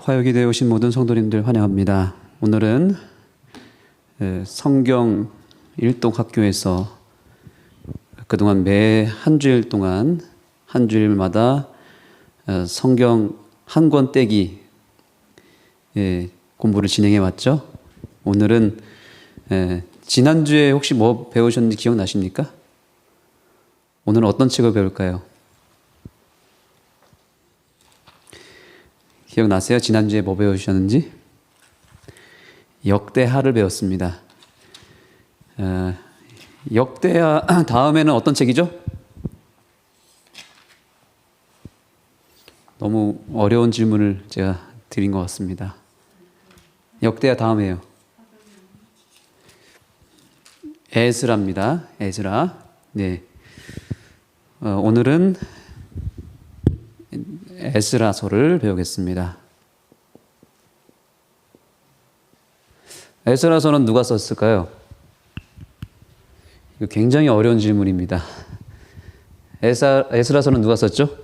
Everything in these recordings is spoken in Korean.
화요기대에 오신 모든 성도님들 환영합니다. 오늘은 성경 일독학교에서 그동안 매 한 주일 동안 한 주일마다 성경 한 권 떼기 공부를 진행해 왔죠. 오늘은 지난주에 혹시 뭐 배우셨는지 기억나십니까? 오늘은 어떤 책을 배울까요? 기억나세요? 지난주에 뭐 배우셨는지? 역대하를 배웠습니다. 역대하 다음에는 어떤 책이죠? 너무 어려운 질문을 제가 드린 것 같습니다. 역대하 다음에요. 에스라입니다. 에스라. 네. 오늘은 에스라서를 배우겠습니다. 에스라서는 누가 썼을까요? 이거 굉장히 어려운 질문입니다. 에스라서는 누가 썼죠?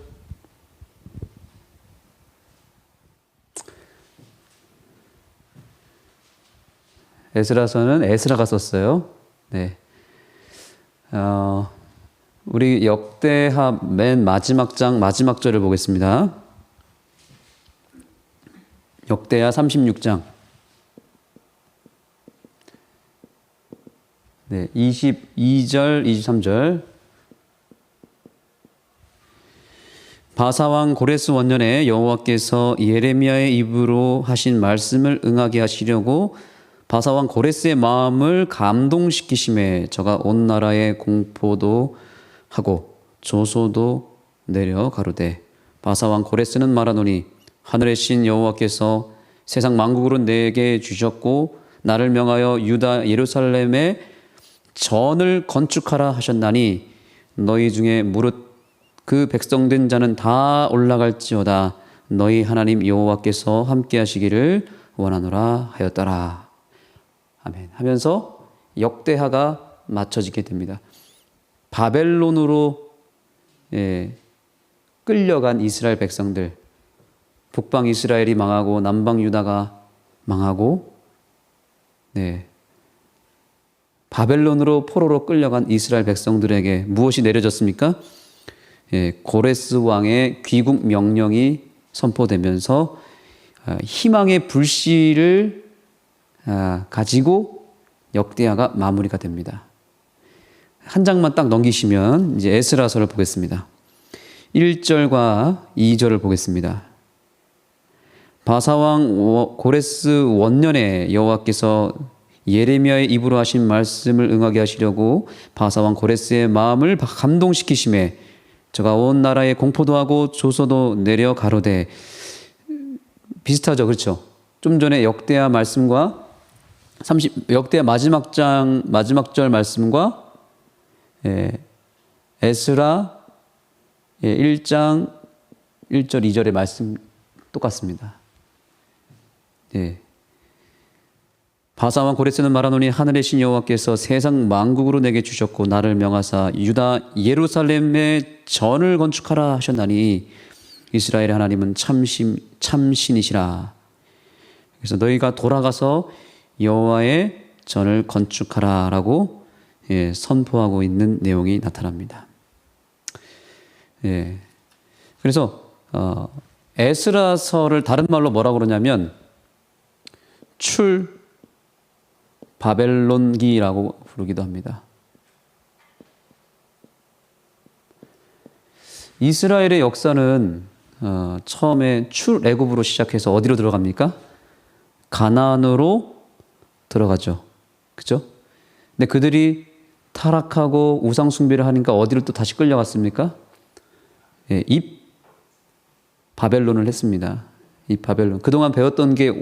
에스라서는 에스라가 썼어요. 네. 우리 역대하 맨 마지막 장 마지막 절을 보겠습니다. 역대하 36장. 네, 22절, 23절. 바사왕 고레스 원년에 여호와께서 예레미야의 입으로 하신 말씀을 응하게 하시려고 바사왕 고레스의 마음을 감동시키심에 저가 온 나라에 공포도 하고 조소도 내려 가로되 바사왕 고레스는 말하노니 하늘의 신 여호와께서 세상 만국으로 내게 주셨고 나를 명하여 유다 예루살렘에 전을 건축하라 하셨나니 너희 중에 무릇 그 백성된 자는 다 올라갈지어다 너희 하나님 여호와께서 함께 하시기를 원하노라 하였더라. 아멘. 하면서 역대하가 맞춰지게 됩니다. 바벨론으로 끌려간 이스라엘 백성들, 북방 이스라엘이 망하고 남방 유다가 망하고, 바벨론으로 포로로 끌려간 이스라엘 백성들에게 무엇이 내려졌습니까? 고레스 왕의 귀국 명령이 선포되면서 희망의 불씨를 가지고 역대하가 마무리가 됩니다. 한 장만 딱 넘기시면 이제 에스라서를 보겠습니다. 1절과 2절을 보겠습니다. 바사왕 고레스 원년에 여호와께서 예레미야의 입으로 하신 말씀을 응하게 하시려고 바사왕 고레스의 마음을 감동시키심에 저가 온 나라에 공포도 하고 조소도 내려 가로되. 비슷하죠, 그렇죠? 좀 전에 역대하 말씀과 역대하 마지막 장 마지막 절 말씀과 에스라 1장 1절 2절의 말씀 똑같습니다. 바사왕 고레스는 말하노니 하늘의 신 여호와께서 세상 만국으로 내게 주셨고 나를 명하사 유다 예루살렘에 전을 건축하라 하셨나니 이스라엘의 하나님은 참신이시라. 그래서 너희가 돌아가서 여호와의 전을 건축하라라고 선포하고 있는 내용이 나타납니다. 그래서 에스라서를 다른 말로 뭐라고 그러냐면 출 바벨론기라고 부르기도 합니다. 이스라엘의 역사는 처음에 출애굽으로 시작해서 어디로 들어갑니까? 가나안으로 들어가죠. 그렇죠? 근데 그들이 타락하고 우상 숭배를 하니까 어디로 또 다시 끌려갔습니까? 입 바벨론을 했습니다. 입 바벨론. 그동안 배웠던 게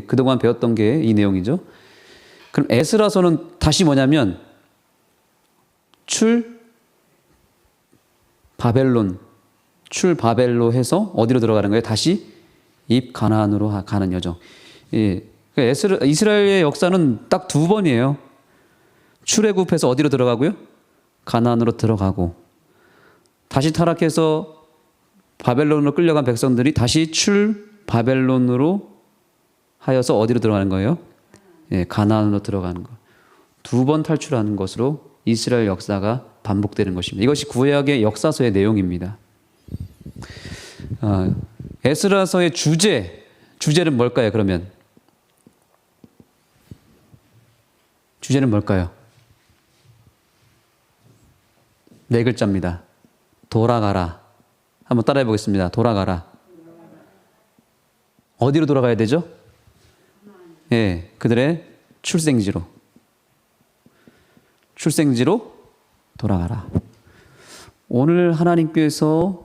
그동안 배웠던 게 이 내용이죠. 그럼 에스라서는 다시 뭐냐면 출 바벨로 해서 어디로 들어가는 거예요? 다시 입 가나안으로 가는 여정. 이스라엘의 역사는 딱 두 번이에요. 출애굽해서 어디로 들어가고요? 가나안으로 들어가고, 다시 타락해서 바벨론으로 끌려간 백성들이 다시 바벨론으로 하여서 어디로 들어가는 거예요? 예, 가나안으로 들어가는 것. 2번 탈출하는 것으로 이스라엘 역사가 반복되는 것입니다. 이것이 구약의 역사서의 내용입니다. 에스라서의 주제는 뭘까요? 그러면 주제는 뭘까요? 네 글자입니다. 돌아가라. 한번 따라해 보겠습니다. 돌아가라. 어디로 돌아가야 되죠? 예, 그들의 출생지로 돌아가라. 오늘 하나님께서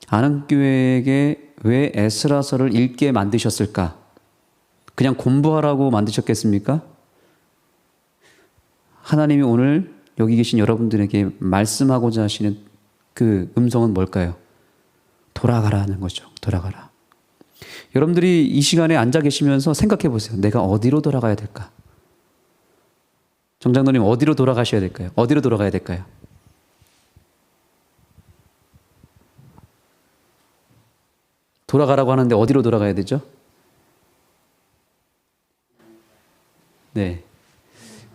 안흥교회에게 왜 에스라서를 읽게 만드셨을까? 그냥 공부하라고 만드셨겠습니까? 하나님이 오늘 여기 계신 여러분들에게 말씀하고자 하시는 그 음성은 뭘까요? 돌아가라는 거죠. 돌아가라. 여러분들이 이 시간에 앉아 계시면서 생각해 보세요. 내가 어디로 돌아가야 될까? 정장로님 어디로 돌아가셔야 될까요? 어디로 돌아가야 될까요? 돌아가라고 하는데 어디로 돌아가야 되죠? 네.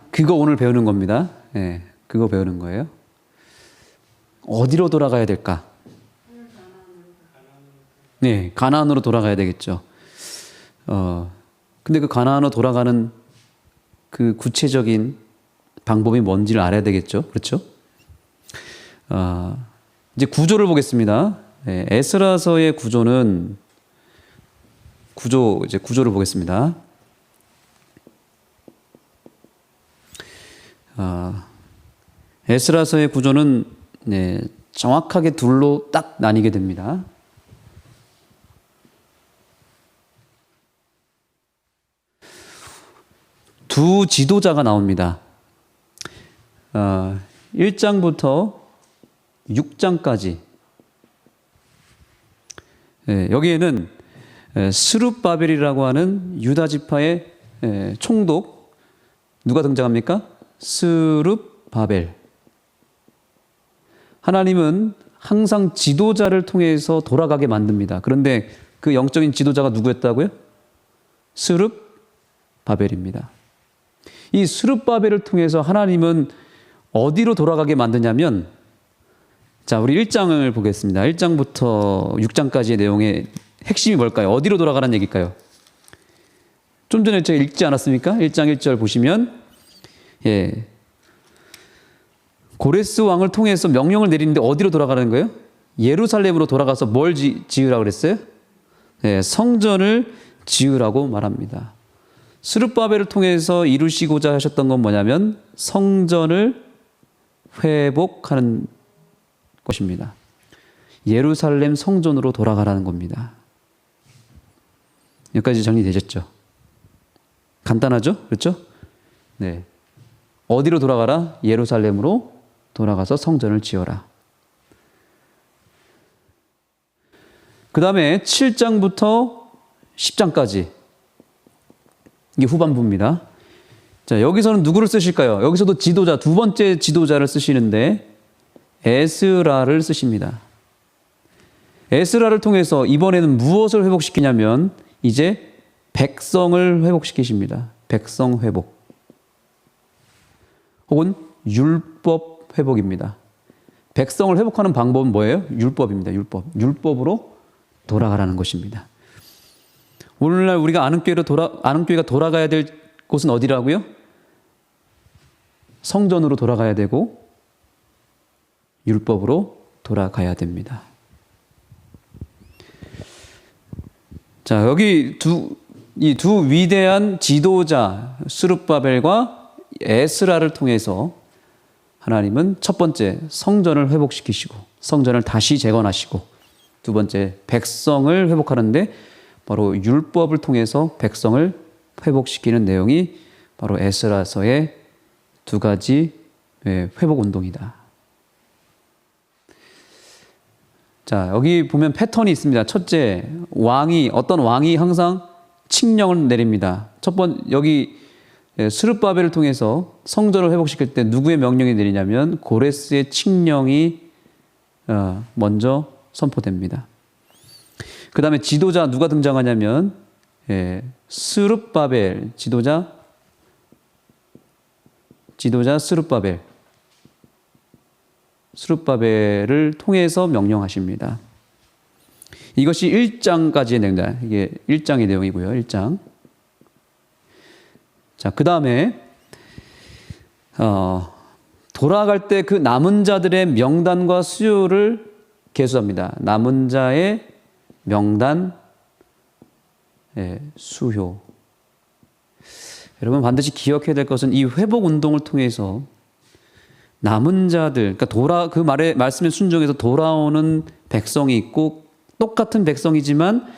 그거 오늘 배우는 겁니다. 네, 그거 배우는 거예요. 어디로 돌아가야 될까? 네, 가나안으로 돌아가야 되겠죠. 근데 그 가나안으로 돌아가는 그 구체적인 방법이 뭔지를 알아야 되겠죠. 그렇죠? 이제 구조를 보겠습니다. 네, 에스라서의 구조를 보겠습니다. 에스라서의 구조는 네, 정확하게 둘로 딱 나뉘게 됩니다. 두 지도자가 나옵니다. 1장부터 6장까지 여기에는 스룹바벨이라고 하는 유다 지파의 총독 누가 등장합니까? 스룹바벨. 하나님은 항상 지도자를 통해서 돌아가게 만듭니다. 그런데 그 영적인 지도자가 누구였다고요? 스룹바벨입니다. 이 스룹바벨을 통해서 하나님은 어디로 돌아가게 만드냐면, 자, 우리 1장을 보겠습니다. 1장부터 6장까지의 내용의 핵심이 뭘까요? 어디로 돌아가라는 얘기일까요? 좀 전에 제가 읽지 않았습니까? 1장 1절 보시면, 예, 고레스 왕을 통해서 명령을 내리는데 어디로 돌아가는 거예요? 예루살렘으로 돌아가서 뭘 지으라고 그랬어요? 예, 성전을 지으라고 말합니다. 스룹바벨을 통해서 이루시고자 하셨던 건 뭐냐면 성전을 회복하는 것입니다. 예루살렘 성전으로 돌아가라는 겁니다. 여기까지 정리되셨죠? 간단하죠? 그렇죠? 네. 어디로 돌아가라? 예루살렘으로 돌아가서 성전을 지어라. 그 다음에 7장부터 10장까지 이게 후반부입니다. 자, 여기서는 누구를 쓰실까요? 여기서도 지도자, 두 번째 지도자를 쓰시는데 에스라를 쓰십니다. 에스라를 통해서 이번에는 무엇을 회복시키냐면 이제 백성을 회복시키십니다. 백성 회복. 혹은 율법 회복입니다. 백성을 회복하는 방법은 뭐예요? 율법입니다. 율법. 율법으로 돌아가라는 것입니다. 오늘날 우리가 안흥교회가 돌아가야 될 곳은 어디라고요? 성전으로 돌아가야 되고 율법으로 돌아가야 됩니다. 자, 여기 이 두 위대한 지도자 스룹바벨과 에스라를 통해서 하나님은 첫 번째 성전을 회복시키시고 성전을 다시 재건하시고 두 번째 백성을 회복하는데 바로 율법을 통해서 백성을 회복시키는 내용이 바로 에스라서의 두 가지 회복 운동이다. 자, 여기 보면 패턴이 있습니다. 첫째, 어떤 왕이 항상 칙령을 내립니다. 여기 스룹바벨을 통해서 성전을 회복시킬 때 누구의 명령이 내리냐면 고레스의 칙령이 먼저 선포됩니다. 그 다음에 지도자 누가 등장하냐면 스룹바벨 지도자 스룹바벨을 통해서 명령하십니다. 이것이 1장까지의 내용입니다. 이게 1장의 내용이고요. 1장. 자, 그 다음에 돌아갈 때 그 남은 자들의 명단과 수요를 계수합니다. 남은 자의 명단, 수요. 여러분 반드시 기억해야 될 것은 이 회복 운동을 통해서 남은 자들, 그러니까 그 말씀에 순종해서 돌아오는 백성이 있고 똑같은 백성이지만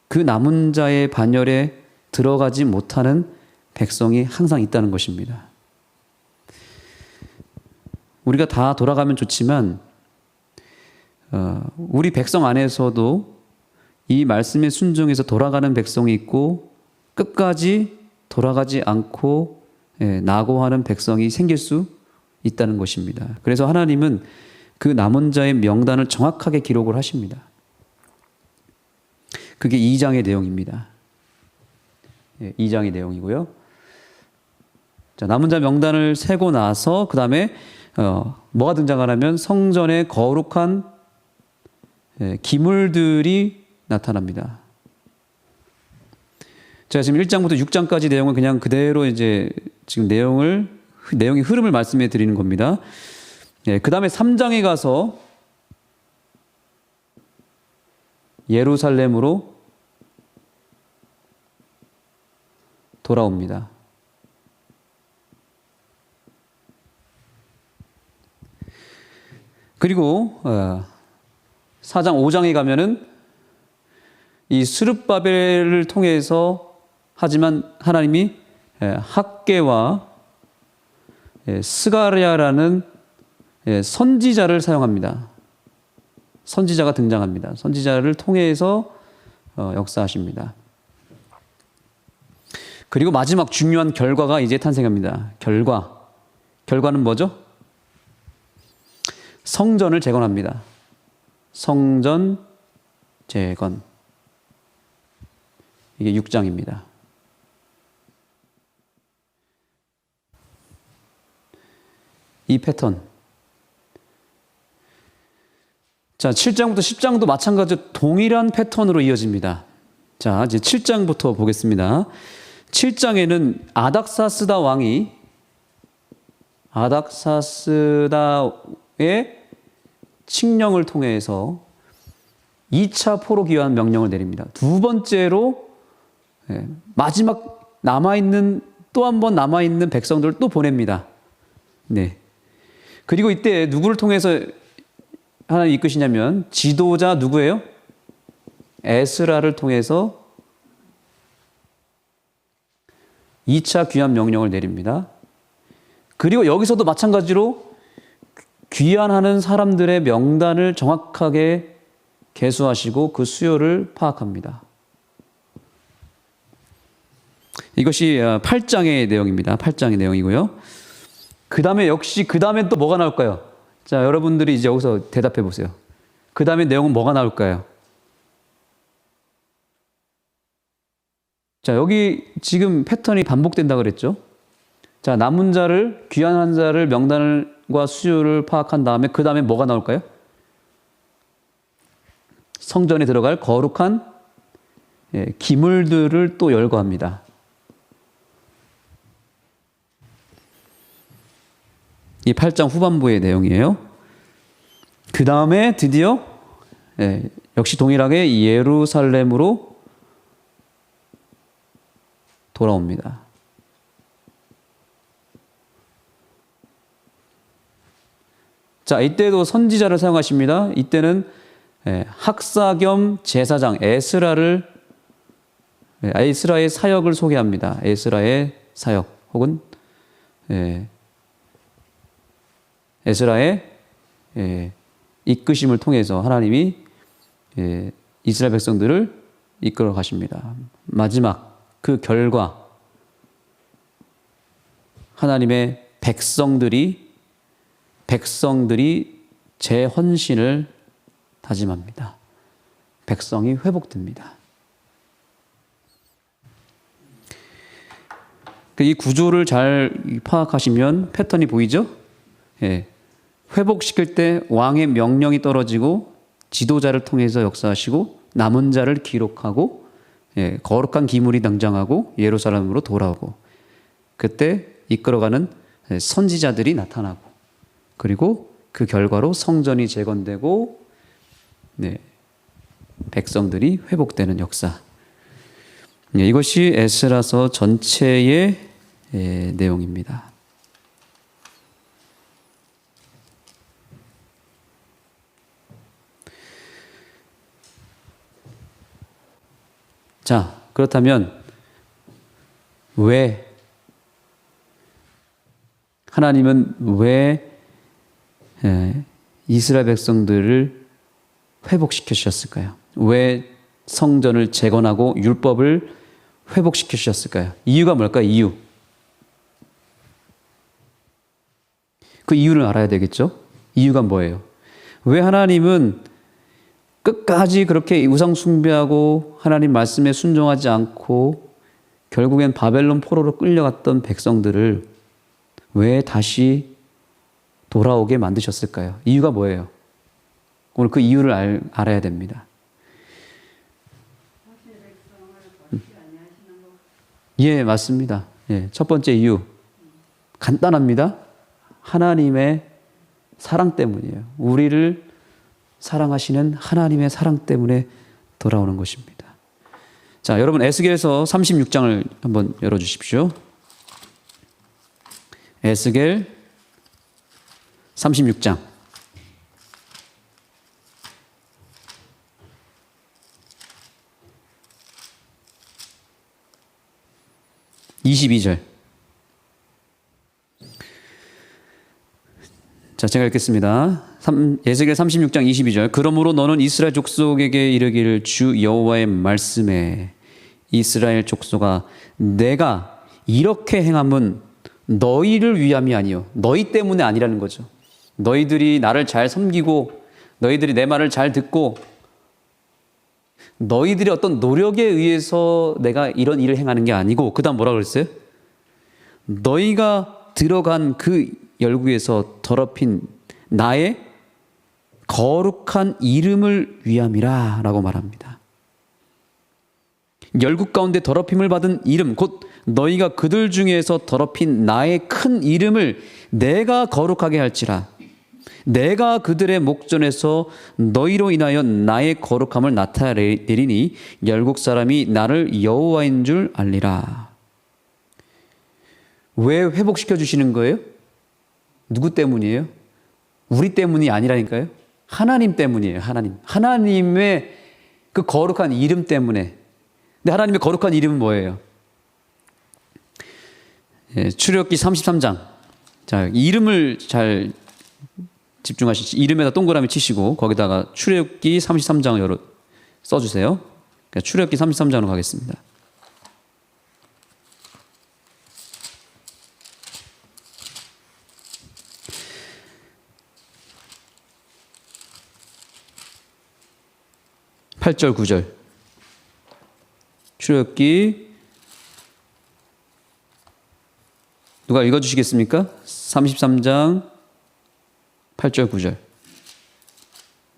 그 남은 자의 반열에 들어가지 못하는 백성이 항상 있다는 것입니다. 우리가 다 돌아가면 좋지만 우리 백성 안에서도 이 말씀에 순종해서 돌아가는 백성이 있고 끝까지 돌아가지 않고 낙오하는 백성이 생길 수 있다는 것입니다. 그래서 하나님은 그 남은 자의 명단을 정확하게 기록을 하십니다. 그게 2장의 내용입니다. 2장의 내용이고요. 자, 남은 자 명단을 세고 나서 그 다음에 뭐가 등장하냐면 성전의 거룩한 기물들이 나타납니다. 제가 지금 1장부터 6장까지 내용을 그냥 그대로 이제 지금 내용의 흐름을 말씀해 드리는 겁니다. 그 다음에 3장에 가서 예루살렘으로 돌아옵니다. 그리고 4장 5장에 가면은 이 스룹바벨을 통해서 하지만 하나님이 학개와 스가랴라는 선지자를 사용합니다. 선지자가 등장합니다. 선지자를 통해서 역사하십니다. 그리고 마지막 중요한 결과가 이제 탄생합니다. 결과는 뭐죠? 성전을 재건합니다. 성전 재건. 이게 6장입니다. 이 패턴. 자, 7장부터 10장도 마찬가지로 동일한 패턴으로 이어집니다. 자, 이제 7장부터 보겠습니다. 7장에는 아닥사스다 왕이 아닥사스다의 칙령을 통해서 2차 포로 귀환 명령을 내립니다. 두 번째로 마지막 또 한 번 남아있는 백성들을 또 보냅니다. 네. 그리고 이때 누구를 통해서 하나님 이끄시냐면 지도자 누구예요? 에스라를 통해서 2차 귀환 명령을 내립니다. 그리고 여기서도 마찬가지로 귀환하는 사람들의 명단을 정확하게 계수하시고 그 수요를 파악합니다. 이것이 8장의 내용입니다. 8장의 내용이고요. 그 다음에 또 뭐가 나올까요? 자, 여러분들이 이제 여기서 대답해 보세요. 그 다음에 내용은 뭐가 나올까요? 자, 여기 지금 패턴이 반복된다 그랬죠? 자, 남은 자를, 귀환한 자를 명단과 수요를 파악한 다음에 그 다음에 뭐가 나올까요? 성전에 들어갈 거룩한 기물들을 또 열거합니다. 이 8장 후반부의 내용이에요. 그 다음에 드디어 역시 동일하게 예루살렘으로 돌아옵니다. 자, 이때도 선지자를 사용하십니다. 이때는 학사 겸 제사장 에스라의 사역을 소개합니다. 에스라의 사역 혹은 에스라의 이끄심을 통해서 하나님이 이스라엘 백성들을 이끌어 가십니다. 마지막 그 결과 하나님의 백성들이 재헌신을 다짐합니다. 백성이 회복됩니다. 이 구조를 잘 파악하시면 패턴이 보이죠? 예. 회복시킬 때 왕의 명령이 떨어지고 지도자를 통해서 역사하시고 남은 자를 기록하고 거룩한 기물이 등장하고 예루살렘으로 돌아오고 그때 이끌어가는 선지자들이 나타나고 그리고 그 결과로 성전이 재건되고 백성들이 회복되는 역사. 이것이 에스라서 전체의 내용입니다. 자, 그렇다면 왜 하나님은 왜 이스라엘 백성들을 회복시켜 주셨을까요? 왜 성전을 재건하고 율법을 회복시켜 주셨을까요? 이유가 뭘까요? 이유. 그 이유를 알아야 되겠죠? 이유가 뭐예요? 왜 하나님은 끝까지 그렇게 우상 숭배하고 하나님 말씀에 순종하지 않고 결국엔 바벨론 포로로 끌려갔던 백성들을 왜 다시 돌아오게 만드셨을까요? 이유가 뭐예요? 오늘 그 이유를 알아야 됩니다. 예, 맞습니다. 예, 첫 번째 이유 간단합니다. 하나님의 사랑 때문이에요. 우리를 사랑하시는 하나님의 사랑 때문에 돌아오는 것입니다. 자, 여러분 에스겔서 36장을 한번 열어주십시오. 에스겔 36장 22절. 자, 제가 읽겠습니다. 에스겔 36장 22절. 그러므로 너는 이스라엘 족속에게 이르기를 주 여호와의 말씀에 이스라엘 족속아 내가 이렇게 행함은 너희를 위함이 아니요 너희 때문에 아니라는 거죠. 너희들이 나를 잘 섬기고 너희들이 내 말을 잘 듣고 너희들의 어떤 노력에 의해서 내가 이런 일을 행하는 게 아니고 그 다음 뭐라 그랬어요? 너희가 들어간 그 열구에서 더럽힌 나의 거룩한 이름을 위함이라 라고 말합니다. 열국 가운데 더럽힘을 받은 이름 곧 너희가 그들 중에서 더럽힌 나의 큰 이름을 내가 거룩하게 할지라. 내가 그들의 목전에서 너희로 인하여 나의 거룩함을 나타내리니 열국 사람이 나를 여호와인 줄 알리라. 왜 회복시켜 주시는 거예요? 누구 때문이에요? 우리 때문이 아니라니까요. 하나님 때문이에요. 하나님의 그 거룩한 이름 때문에. 근데 하나님의 거룩한 이름은 뭐예요? 출애굽기 33장. 자, 이름을 잘 집중하시죠. 이름에다 동그라미 치시고 거기다가 출애굽기 33장을 써주세요. 그러니까 출애굽기 33장으로 가겠습니다. (8절) (9절) 출애굽기 누가 읽어주시겠습니까? 33장 8절 9절.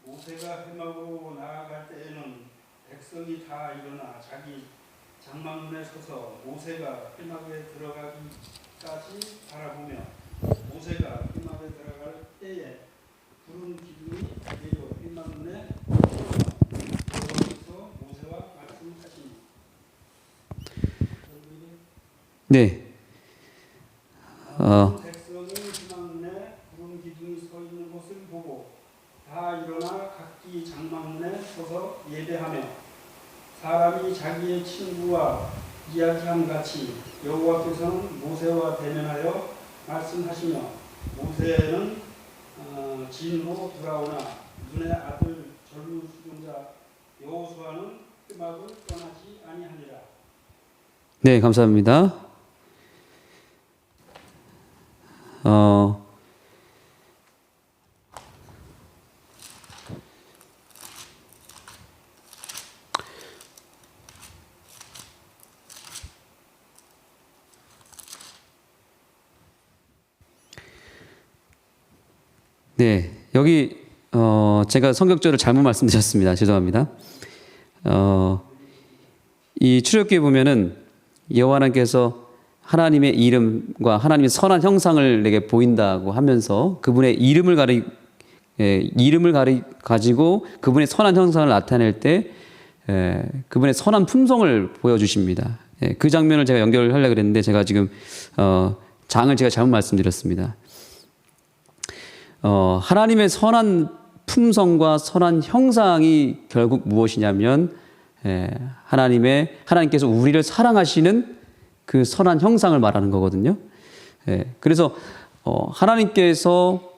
모세가 회막으로 나아갈 때에는 백성이 다 일어나 자기 장막문에 서서 모세가 회막에 들어가기까지 바라보며 모세가 회막에 들어갈 때에 푸른 기둥이 내려 회막문에 들어가서 모세와 말씀하시니. 네. 백성이 회막문에 푸른 기둥이 서 있는 것을 보고 다 일어나 각기 장막문에 서서 예배하며 사람이 자기의 친구와 이야기함 같이 여호와께서는 모세와 대면하여 말씀하시며 모세는 진으로 돌아오나 눈의 아들 젊은 수종자 여호수아는 회막을 떠나지 아니하니라. 네, 감사합니다. 네, 여기 제가 성경절을 잘못 말씀드렸습니다. 죄송합니다. 이 출애굽기에 보면은 여호와 하나님께서 하나님의 이름과 하나님의 선한 형상을 내게 보인다고 하면서 그분의 이름을 가지고 그분의 선한 형상을 나타낼 때 그분의 선한 품성을 보여주십니다. 그 장면을 제가 연결하려고 그랬는데 제가 지금 장을 제가 잘못 말씀드렸습니다. 하나님의 선한 품성과 선한 형상이 결국 무엇이냐면 하나님께서 우리를 사랑하시는 그 선한 형상을 말하는 거거든요. 그래서 하나님께서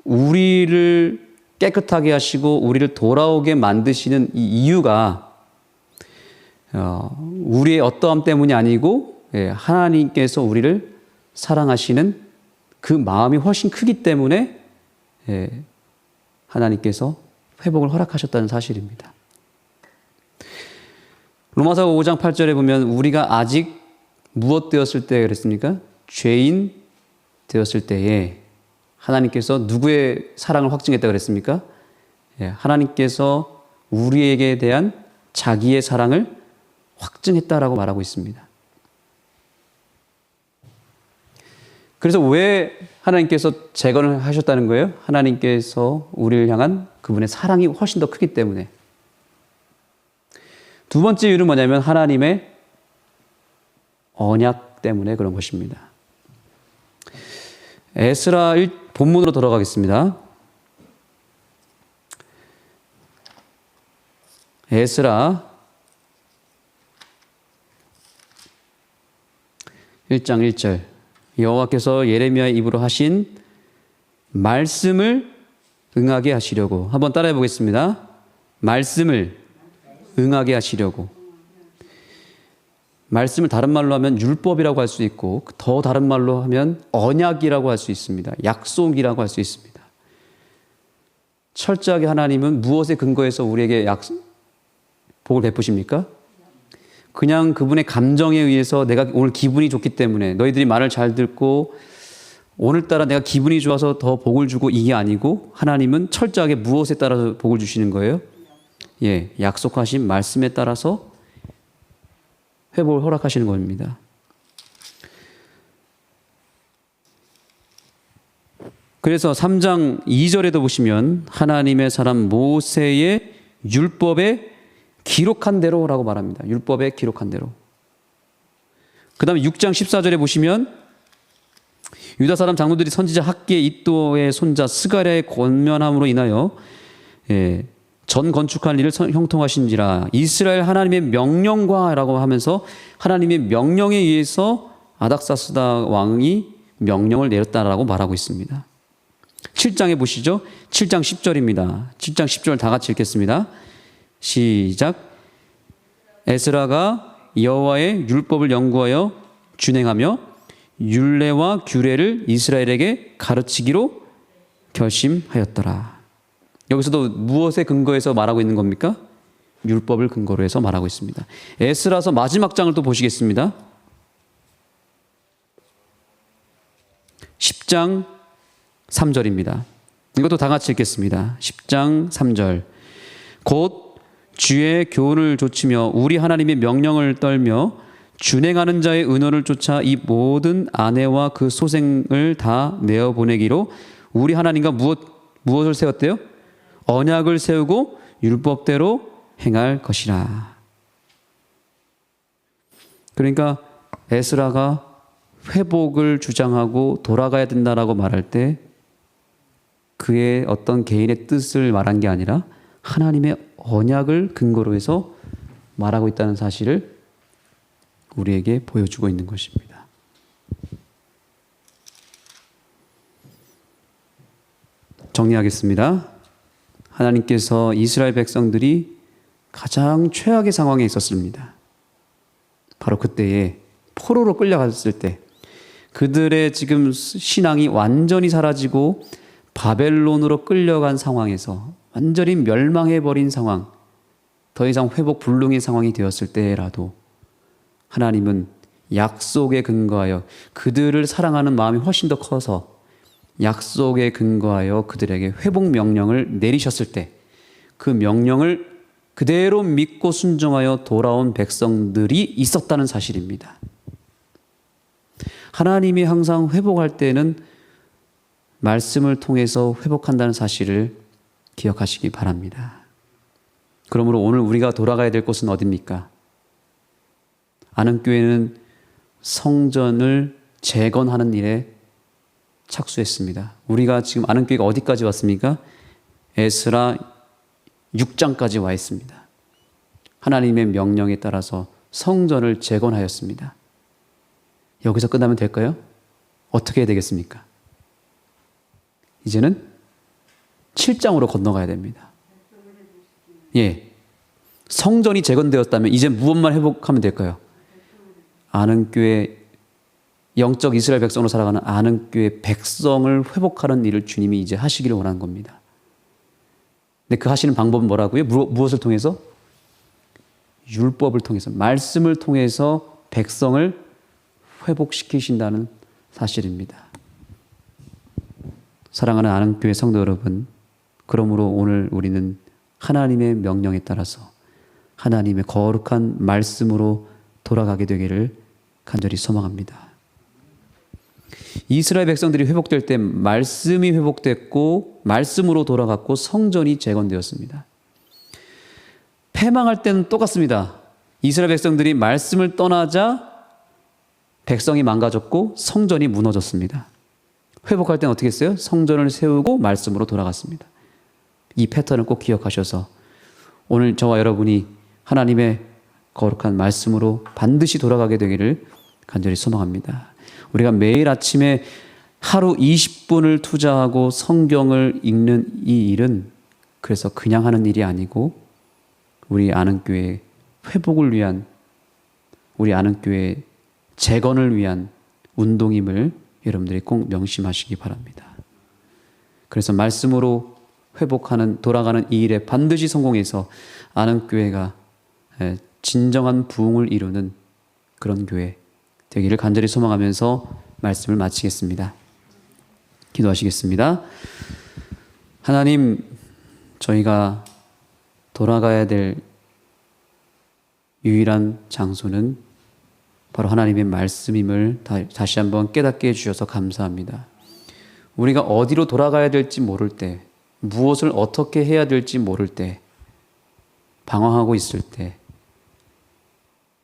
우리를 깨끗하게 하시고 우리를 돌아오게 만드시는 이 이유가 우리의 어떠함 때문이 아니고 하나님께서 우리를 사랑하시는 그 마음이 훨씬 크기 때문에 하나님께서 회복을 허락하셨다는 사실입니다. 로마서 5장 8절에 보면 우리가 아직 무엇 되었을 때 그랬습니까? 죄인 되었을 때에 하나님께서 누구의 사랑을 확증했다고 그랬습니까? 하나님께서 우리에게 대한 자기의 사랑을 확증했다라고 말하고 있습니다. 그래서 왜 하나님께서 재건을 하셨다는 거예요? 하나님께서 우리를 향한 그분의 사랑이 훨씬 더 크기 때문에. 두 번째 이유는 뭐냐면 하나님의 언약 때문에 그런 것입니다. 에스라 본문으로 돌아가겠습니다. 에스라 1장 1절 여호와께서 예레미야의 입으로 하신 말씀을 응하게 하시려고. 한번 따라해 보겠습니다. 말씀을 응하게 하시려고. 말씀을 다른 말로 하면 율법이라고 할 수 있고 더 다른 말로 하면 언약이라고 할 수 있습니다. 약속이라고 할 수 있습니다. 철저하게 하나님은 무엇에 근거해서 우리에게 복을 베푸십니까? 그냥 그분의 감정에 의해서 내가 오늘 기분이 좋기 때문에 너희들이 말을 잘 듣고 오늘따라 내가 기분이 좋아서 더 복을 주고 이게 아니고 하나님은 철저하게 무엇에 따라서 복을 주시는 거예요? 약속하신 말씀에 따라서 회복을 허락하시는 겁니다. 그래서 3장 2절에도 보시면 하나님의 사람 모세의 율법에 기록한 대로라고 말합니다. 율법에 기록한 대로. 그 다음에 6장 14절에 보시면 유다 사람 장로들이 선지자 학기의 이또의 손자 스가랴의 권면함으로 인하여 전 건축한 일을 형통하신지라 이스라엘 하나님의 명령과라고 하면서 하나님의 명령에 의해서 아닥사스다 왕이 명령을 내렸다라고 말하고 있습니다. 7장에 보시죠. 7장 10절입니다. 7장 10절 다 같이 읽겠습니다. 시작. 에스라가 여호와의 율법을 연구하여 준행하며 율례와 규례를 이스라엘에게 가르치기로 결심하였더라. 여기서도 무엇에 근거해서 말하고 있는 겁니까? 율법을 근거로 해서 말하고 있습니다. 에스라서 마지막 장을 또 보시겠습니다. 10장 3절입니다. 이것도 다 같이 읽겠습니다. 10장 3절. 곧 주의 교훈을 좇으며 우리 하나님의 명령을 떨며 준행하는 자의 은혜를 쫓아 이 모든 아내와 그 소생을 다 내어보내기로 우리 하나님과 무엇을 세웠대요? 언약을 세우고 율법대로 행할 것이라. 그러니까 에스라가 회복을 주장하고 돌아가야 된다라고 말할 때 그의 어떤 개인의 뜻을 말한 게 아니라 하나님의 언약을 근거로 해서 말하고 있다는 사실을 우리에게 보여주고 있는 것입니다. 정리하겠습니다. 하나님께서 이스라엘 백성들이 가장 최악의 상황에 있었습니다. 바로 그때에 포로로 끌려갔을 때 그들의 지금 신앙이 완전히 사라지고 바벨론으로 끌려간 상황에서 완전히 멸망해버린 상황, 더 이상 회복 불능의 상황이 되었을 때라도 하나님은 약속에 근거하여 그들을 사랑하는 마음이 훨씬 더 커서 약속에 근거하여 그들에게 회복 명령을 내리셨을 때 그 명령을 그대로 믿고 순종하여 돌아온 백성들이 있었다는 사실입니다. 하나님이 항상 회복할 때는 말씀을 통해서 회복한다는 사실을 기억하시기 바랍니다. 그러므로 오늘 우리가 돌아가야 될 곳은 어디입니까? 안흥교회는 성전을 재건하는 일에 착수했습니다. 우리가 지금 안흥교회가 어디까지 왔습니까? 에스라 6장까지 와 있습니다. 하나님의 명령에 따라서 성전을 재건하였습니다. 여기서 끝나면 될까요? 어떻게 해야 되겠습니까? 이제는 7장으로 건너가야 됩니다. 예. 성전이 재건되었다면 이제 무엇만 회복하면 될까요? 안흥교회 영적 이스라엘 백성으로 살아가는 안흥교회 백성을 회복하는 일을 주님이 이제 하시기를 원하는 겁니다. 근데 그 하시는 방법은 뭐라고요? 무엇을 통해서? 율법을 통해서, 말씀을 통해서 백성을 회복시키신다는 사실입니다. 사랑하는 안흥교회 성도 여러분, 그러므로 오늘 우리는 하나님의 명령에 따라서 하나님의 거룩한 말씀으로 돌아가게 되기를 간절히 소망합니다. 이스라엘 백성들이 회복될 때 말씀이 회복됐고 말씀으로 돌아갔고 성전이 재건되었습니다. 패망할 때는 똑같습니다. 이스라엘 백성들이 말씀을 떠나자 백성이 망가졌고 성전이 무너졌습니다. 회복할 때는 어떻게 했어요? 성전을 세우고 말씀으로 돌아갔습니다. 이 패턴을 꼭 기억하셔서 오늘 저와 여러분이 하나님의 거룩한 말씀으로 반드시 돌아가게 되기를 간절히 소망합니다. 우리가 매일 아침에 하루 20분을 투자하고 성경을 읽는 이 일은 그래서 그냥 하는 일이 아니고 우리 안흥교회 회복을 위한, 우리 안흥교회 재건을 위한 운동임을 여러분들이 꼭 명심하시기 바랍니다. 그래서 말씀으로 회복하는, 돌아가는 이 일에 반드시 성공해서 안흥교회가 진정한 부흥을 이루는 그런 교회 되기를 간절히 소망하면서 말씀을 마치겠습니다. 기도하시겠습니다. 하나님, 저희가 돌아가야 될 유일한 장소는 바로 하나님의 말씀임을 다시 한번 깨닫게 해주셔서 감사합니다. 우리가 어디로 돌아가야 될지 모를 때, 무엇을 어떻게 해야 될지 모를 때, 방황하고 있을 때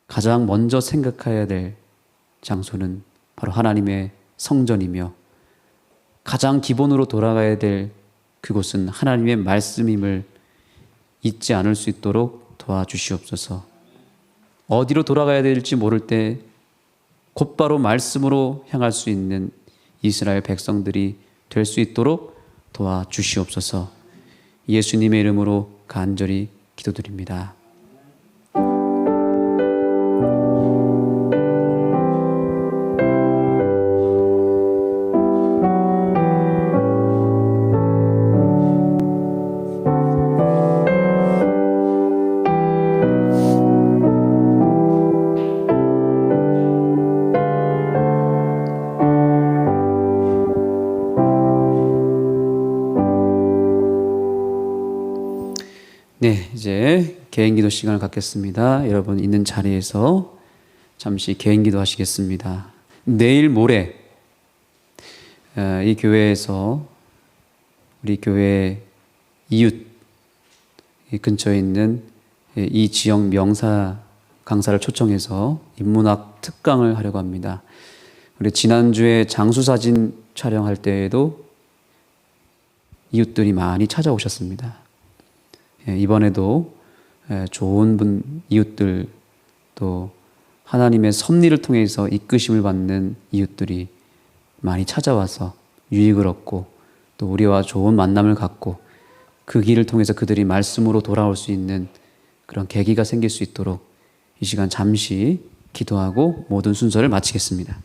가장 먼저 생각해야 될 장소는 바로 하나님의 성전이며 가장 기본으로 돌아가야 될 그곳은 하나님의 말씀임을 잊지 않을 수 있도록 도와주시옵소서. 어디로 돌아가야 될지 모를 때 곧바로 말씀으로 향할 수 있는 이스라엘 백성들이 될 수 있도록 도와주시옵소서. 예수님의 이름으로 간절히 기도드립니다. 네, 이제 개인기도 시간을 갖겠습니다. 여러분 있는 자리에서 잠시 개인기도 하시겠습니다. 내일 모레 이 교회에서 우리 교회 이웃 이 근처에 있는 이 지역 명사 강사를 초청해서 인문학 특강을 하려고 합니다. 우리 지난주에 장수사진 촬영할 때에도 이웃들이 많이 찾아오셨습니다. 이번에도 좋은 이웃들, 또 하나님의 섭리를 통해서 이끄심을 받는 이웃들이 많이 찾아와서 유익을 얻고 또 우리와 좋은 만남을 갖고 그 길을 통해서 그들이 말씀으로 돌아올 수 있는 그런 계기가 생길 수 있도록 이 시간 잠시 기도하고 모든 순서를 마치겠습니다.